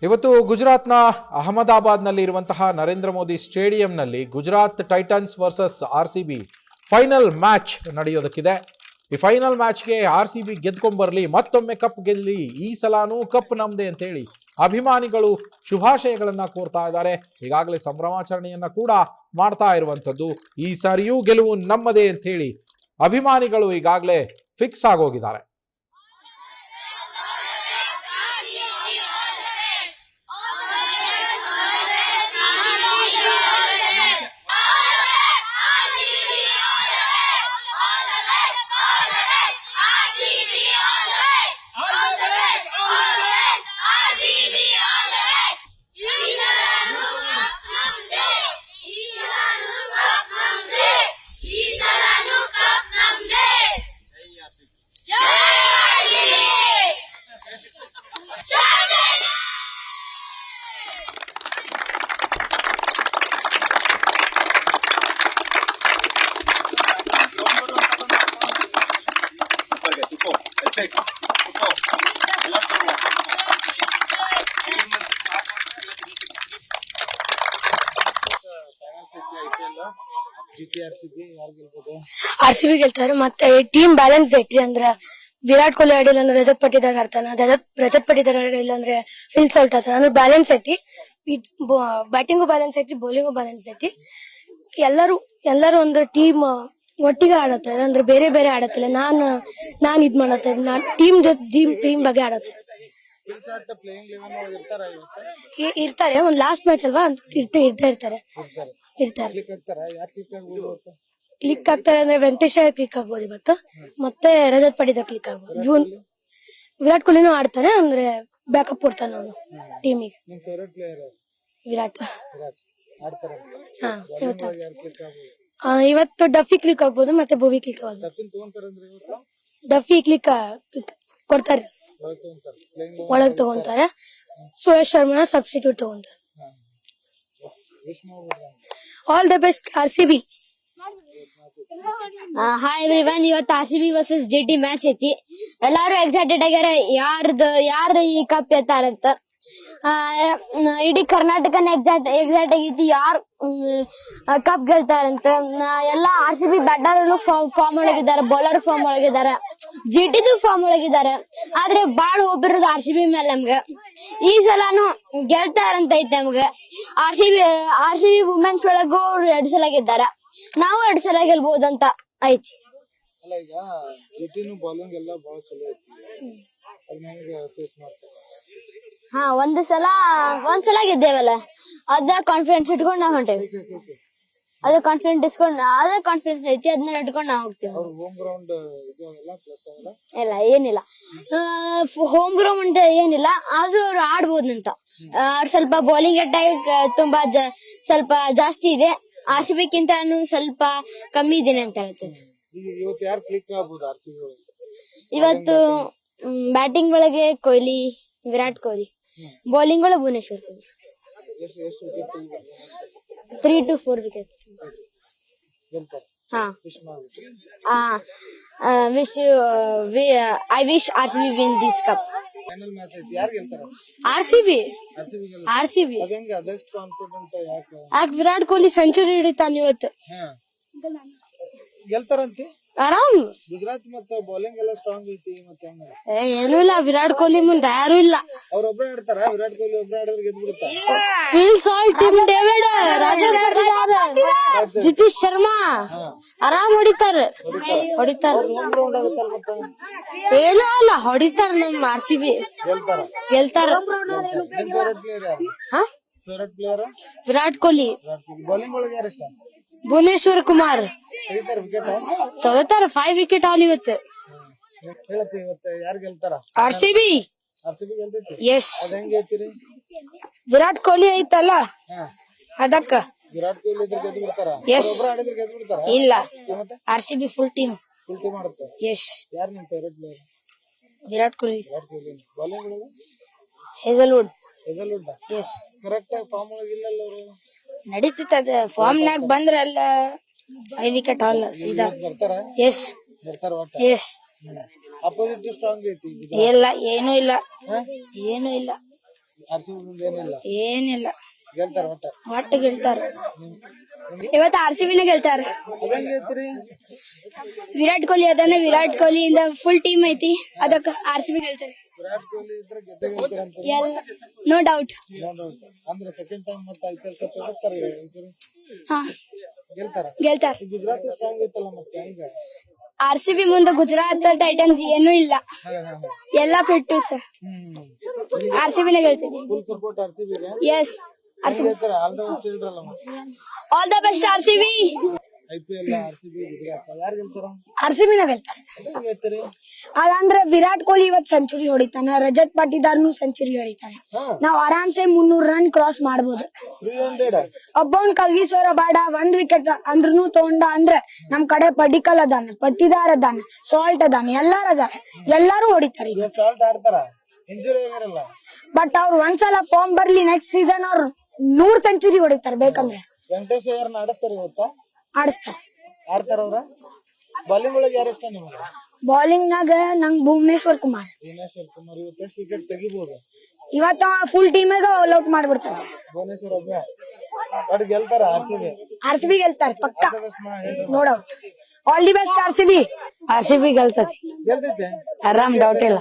ಇವತ್ತು ಗುಜರಾತ್ನ ಅಹಮದಾಬಾದ್ನಲ್ಲಿ ಇರುವಂತಹ ನರೇಂದ್ರ ಮೋದಿ ಸ್ಟೇಡಿಯಂನಲ್ಲಿ Gujarat Titans versus RCB final match ನಡೆಯೋದಕ್ಕಿದೆ. ಈ ಫೈನಲ್ ಮ್ಯಾಚ್ಗೆ RCB ಗೆದ್ಕೊಂಡ್ಬರ್ಲಿ, ಮತ್ತೊಮ್ಮೆ ಕಪ್ ಗೆಲ್ಲಿ, ಈ ಸಲಾನೂ ಕಪ್ ನಮ್ದೆ ಅಂತೇಳಿ ಅಭಿಮಾನಿಗಳು ಶುಭಾಶಯಗಳನ್ನ ಕೋರ್ತಾ ಇದ್ದಾರೆ. ಈಗಾಗಲೇ ಸಂಭ್ರಮಾಚರಣೆಯನ್ನ ಕೂಡ ಮಾಡ್ತಾ ಇರುವಂಥದ್ದು. ಈ ಸಾರಿಯೂ ಗೆಲುವು ನಮ್ಮದೇ ಅಂತ ಹೇಳಿ ಅಭಿಮಾನಿಗಳು ಈಗಾಗಲೇ ಫಿಕ್ಸ್ ಆಗೋಗಿದ್ದಾರೆ. RCB ಗೆಲ್ತಾರೆ. ಮತ್ತೆ ಟೀಮ್ ಬ್ಯಾಲೆನ್ಸ್ ಐತ್ರಿ. ಅಂದ್ರ ವಿರಾಟ್ ಕೊಹ್ಲಿ ಆಡಿಲ್ಲ ಅಂದ್ರೆ ರಜತ್ ಪಟ್ಟಿದಾರ್ ಆಡ್ತಾನ, ರಜತ್ ಪಟ್ಟಿದಾರ್ ಆಡಿಲ್ಲ ಅಂದ್ರೆ ಫಿಲ್ ಸಾಲ್ಟ್ ಆಡ್ತಾನ. ಅಂದ್ರೆ ಬ್ಯಾಲೆನ್ಸ್ ಐತಿ, ಬ್ಯಾಟಿಂಗು ಬ್ಯಾಲೆನ್ಸ್ ಐತಿ, ಬೌಲಿಂಗು ಬ್ಯಾಲೆನ್ಸ್ ಐತಿ. ಎಲ್ಲರೂ ಒಂದು ಟೀಮ್ ಒಟ್ಟಿಗೆ ಆಡತ್ತಾರೆ. ಅಂದ್ರೆ ಬೇರೆ ಬೇರೆ ಆಡತ್ತಿಲ್ಲ. ನಾನ್ ಇದ್ ಮಾಡತ್ತೆ, ನಾನ್ ಟೀಮ್ ಬಗ್ಗೆ ಆಡತ್ತೆ ಇರ್ತಾರೆ. ಒಂದ್ ಲಾಸ್ಟ್ ಮ್ಯಾಚ್ ಅಲ್ವಾ, ಇರ್ತಾರೆ. ಕ್ಲಿಕ್ ಆಗ್ತಾರೆ ಅಂದ್ರೆ ವೆಂಕಟೇಶ್ ಕ್ಲಿಕ್ ಆಗ್ಬೋದು ಇವತ್ತು, ಮತ್ತೆ ರಜತ್ ಪಟ್ಟಿದಾರ್ ಕ್ಲಿಕ್ ಆಗ್ಬೋದು. ವಿರಾಟ್ ಕೊಹ್ಲಿನೂ ಆಡ್ತಾನೆ, ಅಂದ್ರೆ ಬ್ಯಾಕಪ್ ಕೊಡ್ತಾನೆ ಅವನು ಟೀಮಿಗೆ. ವಿರಾಟ್ ಇವತ್ತು ಡಫಿ ಕ್ಲಿಕ್ ಆಗ್ಬೋದು, ಮತ್ತೆ ಭುವಿ ಕ್ಲಿಕ್ ಆಗ್ಬೋದು. ಡಫಿ ಕ್ಲಿಕ್ ಕೊಡ್ತಾರೆ, ಒಳಗ್ ತಗೊಂತಾರೆ. ಸುರೇಶ್ ಶರ್ಮಾ ಸಬ್ಸ್ಟಿಟ್ಯೂಟ್ ತಗೊಂತಾರೆ. All the best RCB. Hi everyone, ಇವತ್ತು RCB ವರ್ಸಸ್ GT ಮ್ಯಾಚ್ ಐತಿ. ಎಲ್ಲಾರು ಎಕ್ಸೈಟೆಡ್ ಆಗ್ಯಾರ ಯಾರು ಈ ಕಪ್ ಎತ್ತಾರಂತ. ಇಡೀ ಕರ್ನಾಟಕನ ಎಕ್ಸೈಟ್ ಆಗೈತಿ ಯಾರು ಕಪ್ ಗೆಲ್ತಾರಂತ. ಎಲ್ಲಾ RCB ಬ್ಯಾಟರ್ ಫಾರ್ಮ್ ಒಳಗಿದ್ದಾರೆ, ಬೌಲರ್ ಫಾರ್ಮ್ ಒಳಗಿದ್ದಾರೆ, GTದು ಫಾರ್ಮ್ ಒಳಗಿದ್ದಾರೆ. ಆದ್ರೆ ಬಾಳ್ ಹೋಗ್ಬಿರೋದು RCB ಮೇಲೆ ನಮ್ಗೆ. ಈ ಸಲಾನು ಗೆಲ್ತಾರಂತ ಐತಿ ನಮ್ಗೆ. RCB ವುಮೆನ್ಸ್ ಒಳಗೂ 2 ಸಲ ಗೆದ್ದಾರ, ನಾವು 2 ಸಲ ಗೆಲ್ಬಹುದಂತ ಐತಿ. ಹಾ, ಒಂದ್ಸಲ ಗೆದ್ದೇವಲ್ಲ, ಅದ ಕಾನ್ಫಿಡೆನ್ಸ್ ಇಟ್ಕೊಂಡ್ ನಾವ್ ಹೊಂಟೇವಿ. ಅದ ಕಾನ್ಫಿಡೆನ್ಸ್ ಐತಿ, ಅದನ್ನ ಇಟ್ಕೊಂಡ್ ನಾವ್ ಹೋಗ್ತೇವೆ. ಇಲ್ಲ ಏನಿಲ್ಲ, ಹೋಮ್ ಗ್ರೌಂಡ್ ಏನಿಲ್ಲ, ಆದ್ರೂ ಅವ್ರು ಆಡ್ಬೋದಂತ. ಸ್ವಲ್ಪ ಬೌಲಿಂಗ್ ಅಟ್ಯಾಕ್ ತುಂಬಾ ಸ್ವಲ್ಪ ಜಾಸ್ತಿ ಇದೆ. RCB ಗಿಂತ ಸ್ವಲ್ಪ ಕಮ್ಮಿ ಇದೇನೆ ಅಂತ ಹೇಳ್ತೇನೆ. ಇವತ್ತು ಬ್ಯಾಟಿಂಗ್ ಒಳಗೆ ಕೊಹ್ಲಿ, ವಿರಾಟ್ ಕೊಹ್ಲಿ, ಬೌಲಿಂಗ್ ಒಳಗೆ Bhuvneshwar Kumar. 3 to 4 wicket. I wish RCB win this cup. RCB ಯಾಕೆ ವಿರಾಟ್ ಕೊಹ್ಲಿ ಸೆಂಚುರಿ ಹಿಡಿತಾನ ಇವತ್ತು. ಗೆಲ್ತಾರಂತೆ ಆರಾಮ್. ಗುಜರಾತ್ ಮತ್ತೆ ಬೌಲಿಂಗ್ ಎಲ್ಲ ಸ್ಟ್ರಾಂಗ್ ಐತಿ. ಮತ್ತೆ ಏನೂ ಇಲ್ಲ, ವಿರಾಟ್ ಕೊಹ್ಲಿ ಮುಂದೆ ಯಾರು ಇಲ್ಲ. ಅವ್ರೊಬ್ರೇ ಆಡ್ತಾರ, ವಿರಾಟ್ ಕೊಹ್ಲಿ ಒಬ್ರೇ ಆಡಿದ್ರೆ ಗೆದ್ದು ಬಿಡುತ್ತಾ. Phil Salt, Tim David, Jitesh Sharma ಆರಾಮ್ ಹೊಡಿತಾರ. ಏನೂ ಅಲ್ಲ, ಹೊಡಿತಾರ. ನಮ್ RCB ಗೆಲ್ತಾರ. ವಿರಾಟ್ ಕೊಹ್ಲಿ. ಬೌಲಿಂಗ್ ಒಳಗೆ ಯಾರು ಇಷ್ಟ? ಭುವನೇಶ್ವರ್ ಕುಮಾರ್ ತಗೋತಾರ 5 ವಿಕೆಟ್ ಆಲ್ ಇವತ್ತು. ಇವತ್ತು ಯಾರು ಗೆಲ್ತಾರ? RCB ಗೆಲ್ತೈತಿ. ಎಸ್. ವಿರಾಟ್ ಕೊಹ್ಲಿ ಐತಲ್ಲ, ಅದಕ್ಕ. ವಿರಾಟ್ ಕೊಹ್ಲಿ ಇದ್ರೆ ಗೆದ್ದು ಬಿಡ್ತಾರ? ಎಸ್. ಆಡಿದ್ರೆ ಗೆದ್ದು ಬಿಡ್ತಾರ? ಇಲ್ಲ, RCB ಫುಲ್ ಟೀಮ್ ಮಾಡುತ್ತೆ. ಎಸ್. ಯಾರು ನಿಮ್ favourite player? Virat Kohli. Bowling ಒಳಗೆ ಹೇಸಲ್ವುಡ್. ಎಸ್. ಕರೆಕ್ಟ್ ಆಗಿ ಫಾರ್ಮ್ ಒಳಗಿಲ್ಲ ಅವರು. ನಡೀತದ ಫಾರ್ಮ್ ನಾಗ ಬಂದ್ರಲ್ಲ 5 ವಿಕೆಟ್ ಆಲ್ ಸೀದಾ. ಎಸ್. ಎಸ್. ಅಪೋಸಿಟ್ ಸ್ಟ್ರಾಂಗ್ ಐತಿ. ಇಲ್ಲ, ಏನೂ ಇಲ್ಲ. RCB ಏನಿಲ್ಲ, ಏನಿಲ್ಲ, ಗೆಲ್ತಾರ ಒಟ್ಟ. ಒಟ್ಟು ಗೆಲ್ತಾರ. ಇವತ್ತು RCB ಗೆಲ್ತಾರ. ಅದಂಗ ಹೇಳ್ತೀರಿ? ವಿರಾಟ್ ಕೊಹ್ಲಿ ಅದಾನ, ವಿರಾಟ್ ಕೊಹ್ಲಿಯಿಂದ ಫುಲ್ ಟೀಮ್ ಐತಿ, ಅದಕ್ಕ RCB ಗೆಲ್ತಾರೆ. ವಿರಾಟ್ ಕೊಹ್ಲಿ ಇದ್ರೆ ಗೆದ್ದೇ ಗೆಲ್ತಾರ ಅಂತ. ಎಲ್ಲ ನೋ ಡೌಟ್. ಅಂದ್ರೆ ಸೆಕೆಂಡ್ ಟೈಮ್ ಮತ್ತೆ IPL ಕಪ್ ಎಬ್ಬಿಸ್ತಾರ ಈ ಸರಿ? ಹಾ ಗೆಲ್ತಾರ. ಗೆಲ್ತಾರ. ಗುಜರಾತ್ ಸ್ಟ್ರಾಂಗ್ ಐತಲ್ಲ ಮತ್ತೆ ಹೆಂಗ? RCB ಮುಂದೆ ಗುಜರಾತ್ ಟೈಟನ್ಸ್ ಏನೂ ಇಲ್ಲ, ಎಲ್ಲ ಫಿಟ್ಟು ಸರ್. RCB ಗೆಲ್ತೈತಿ. ಫುಲ್ ಸಪೋರ್ಟ್ RCB ಗೆ. Yes RCB. ಗೆಲ್ತಾರ. ಆಲ್ ದ ಬೆಸ್ಟ್ ಹೇಳ್ರಲ್ಲ ಮತ್ತೆ. All the best RCB. IPL RCB Gujarat ಯಾರು ಗೆಲ್ತಾರ? RCB ಗೆಲ್ತಾರೆ. ಹೆಂಗ್ ಹೇಳ್ತೀರಿ? ಅದಂದ್ರೆ ವಿರಾಟ್ ಕೊಹ್ಲಿ ಇವತ್ತು ಸೆಂಚುರಿ ಹೊಡಿತಾನೆ, ರಜತ್ ಪಾಟಿದಾರ್ನು ಸೆಂಚುರಿ ಹೊಡಿತಾನೆ. ನಾವ್ ಆರಾಮ್ಸೆ 300 ರನ್ ಕ್ರಾಸ್ ಮಾಡ್ಬೋದು. 300 ಒಬ್ಬನ್ ಕಲ್ಗಿಸೋರ ಬೇಡ, 1 ವಿಕೆಟ್ ಅಂದ್ರೂ ತಗೊಂಡ ಅಂದ್ರೆ ನಮ್ ಕಡೆ ಪಡಿಕಲ್ ಅದಾನೆ, ಪಟ್ಟಿದಾರ್ ಅದಾನೆ, ಸಾಲ್ಟ್ ಅದಾನೆ, ಎಲ್ಲಾರು ಅದಾರೆ, ಎಲ್ಲಾರು ಹೊಡಿತಾರೆ. ಸಾಲ್ಟ್ ಆಡ್ತಾರ, ಇಂಜುರಿ ಆಗಿರಲ್ಲ. ಬಟ್ ಅವ್ರು ಒಂದ್ಸಲ ಫಾರ್ಮ್ ಬರ್ಲಿ, ನೆಕ್ಸ್ಟ್ ಸೀಸನ್ ಅವ್ರು 100 ಸೆಂಚುರಿ ಹೊಡಿತಾರೆ ಬೇಕಂದ್ರೆ. ವೆಂಕಟೇಶ್ ಅಯ್ಯರ್ನ ಆಡಿಸ್ತಾರ ಇವತ್ತ? ಆಡಿಸ್ತಾರೆ. ಆಡ್ತಾರ ಅವ್ರ? ಬಾಲಿಂಗ್ ಒಳಗೆ ಯಾರು ಇಷ್ಟ ನಿಮ್ಗೆ? ಬೌಲಿಂಗ್ ನಾಗ ನಂಗ್ ಭುವನೇಶ್ವರ್ ಕುಮಾರ್. ಭುವನೇಶ್ವರ್ ಕುಮಾರ್ ಇವತ್ತು ಎಷ್ಟು ವಿಕೆಟ್ ತೆಗಿಬಹುದು? ಇವತ್ತ ಫುಲ್ ಟೀಮಿಗ ಆಲ್ ಔಟ್ ಮಾಡ್ಬಿಡ್ತಾರೆ. ಭುವನೇಶ್ವರ್ ಒಬ್ಬ ಬಟ್ ಗೆಲ್ತಾರ RCB ಗೆಲ್ತಾರೆ ಪಕ್ಕ, no doubt. All the best RCB ಗೆಲ್ತತಿ, ಗೆಲ್ತೈತೆ. ಆರಾಮ್, ಡೌಟ್ ಇಲ್ಲ.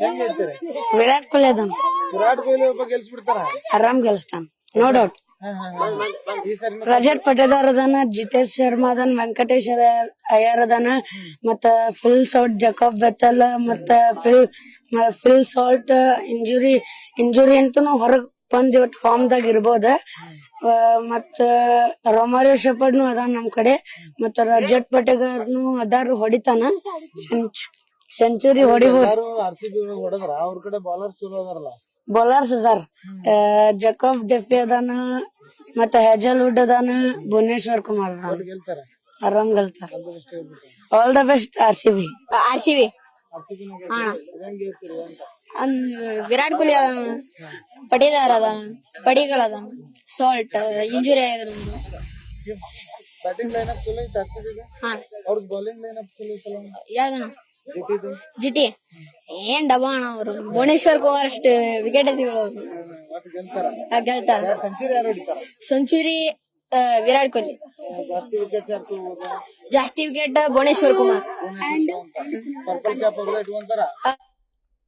ಹೆಂಗ್ ಹೇಳ್ತೀರಿ? ವಿರಾಟ್ ಕೊಹ್ಲಿ ಅದಾನ, ವಿರಾಟ್ ಕೊಹ್ಲಿ ಒಬ್ಬ ಗೆಲ್ಸ್ಬಿಡ್ತಾರ. ಆರಾಮ್ ಗೆಲ್ಸ್ತಾನ, ನೋ ಡೌಟ್. ಈ ಸರಿ ರಜತ್ ಪಟೇದಾರ್ ಅದಾನ, ಜಿತೇಶ್ ಶರ್ಮಾ ಅದಾನ, ವೆಂಕಟೇಶ್ ಅಯ್ಯರ್ ಅದಾನ, ಮತ್ತ ಫಿಲ್ ಸಾಲ್ಟ್, ಜಕೋಬ್ ಬೆಥೆಲ್, ಮತ್ತ ಫಿಲ್ ಸಾಲ್ಟ್ ಇಂಜುರಿ ಅಂತೂ ಹೊರಗ್ ಬಂದ್ ಇವತ್ತು ಫಾರ್ಮ್ ದಾಗ ಇರ್ಬೋದ. ಮತ್ತ ರೊಮಾರಿಯೋ ಶೆಪರ್ಡ್ನು ಅದಾನ ನಮ್ ಕಡೆ, ಮತ್ತ ರಜತ್ ಪಟೇದಾರ್ನು ಅದಾರು, ಹೊಡಿತಾನ, ಸೆಂಚುರಿ ಹೊಡಿಬಹುದು. RCB ಹೊಡೆದ್ರ ಅವ್ರ ಕಡೆ ಬಾಲರ್ಸ್ ಚಲೋ ಅದಾರಲ್ಲ. ಬೌಲರ್ಸ್ ಅದಾರ, ಜಕೋಬ್ ಡೆಫಿ ಅದಾನ, ಮತ್ತ ಹೆಜಲ್ವುಡ್ ಅದಾನ, ಭುವನೇಶ್ವರ್ ಕುಮಾರ್ ಅದಾನ, ಗೆಲ್ತಾರ. ಆರಾಮ್ ಗೆಲ್ತಾರ. All the best RCB. RCB. ಹೆಂಗ್ ಹೇಳ್ತೀರಿ ಅಂತ? ವಿರಾಟ್ ಕೊಹ್ಲಿ ಅದಾನ, ಪಟಿದಾರ್ ಅದಾನ, ಪಡಿಕಲ್ ಅದಾನ, ಸಾಲ್ಟ್ ಇಂಜುರಿ ಆಗಿದೆ. ಬ್ಯಾಟಿಂಗ್ ಲೈನಪ್ ಚಲೋ ಐತೆ RCB ಗೆ. ಅವ್ರದ್ದು ಬೌಲಿಂಗ್ ಲೈನಪ್ ಚಲೋ ಐತಲ್ಲ. ಯಾವ್ದನ ಜಿಟಿ ಏನ್ ಡಬಾ ಅಣ್ಣ ಅವರು. ಭುವನೇಶ್ವರ್ ಕುಮಾರ್ ಅಷ್ಟು ವಿಕೆಟ್ ಗೆಲ್ತಾರ. ಸೆಂಚುರಿ ಯಾರು ಹೊಡಿತಾರ? ಸೆಂಚುರಿ ವಿರಾಟ್ ಕೊಹ್ಲಿ. ಜಾಸ್ತಿ ವಿಕೆಟ್ಸ್ ಯಾರು ತಗೋಬಹುದು? ಜಾಸ್ತಿ wicket Bhuvneshwar Kumar. Purple cap ಅವ್ರದ್ದು ಇಟ್ಕೊಂತಾರ.